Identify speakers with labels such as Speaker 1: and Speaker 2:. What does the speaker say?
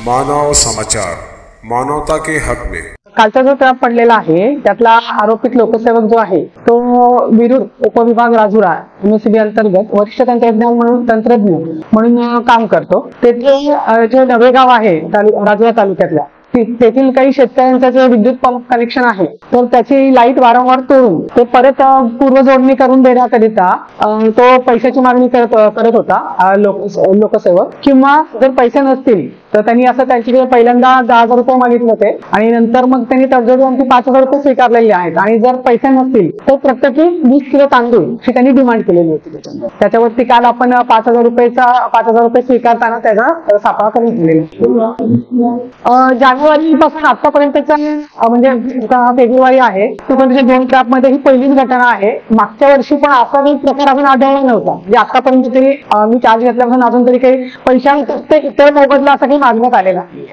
Speaker 1: मानव समाचार, मानवता के हक में।
Speaker 2: कालचा जो ट्रॅप पडलेला आहे त्यातला आरोपित लोकसेवक जो आहे तो विरुड उपविभाग राजुरा एमएससीबी अंतर्गत वरिष्ठ तंत्रज्ञ म्हणून काम करतो। तेथे जे नवेगाव आहे राजुरा तालुक्यातल्या तेथील काही शेतकऱ्यांचं जे विद्युत पंप कनेक्शन आहे तर त्याची लाईट वारंवार तोडून ते परत पूर्व जोडणी करून देण्याकरिता तो पैशाची मागणी करत होता लोकसेवक। किंवा जर पैसे नसतील तर त्यांनी असं त्यांच्याकडे पहिल्यांदा 10,000 रुपये मागितले होते आणि नंतर मग त्यांनी तडजोडीवरती 5,000 रुपये स्वीकारलेले आहेत। आणि जर पैसे नसतील तर प्रत्येकी 20 किलो तांदूळ ही त्यांनी डिमांड केलेली होती। त्याच्यावरती काल आपण 5,000 रुपये स्वीकारताना त्याचा सापळा करून दिलेला। जानेवारी पासून आतापर्यंतचा म्हणजे फेब्रुवारी आहे तोपर्यंत 2 ट्रॅपमध्ये ही पहिलीच घटना आहे। मागच्या वर्षी पण असा काही प्रकार अजून आढळला नव्हता। म्हणजे आतापर्यंत तरी मी चार्ज घेतल्यापासून अजून तरी काही पैशांचे इतर मोबदला असं काही मागण्यात आलेला नाही।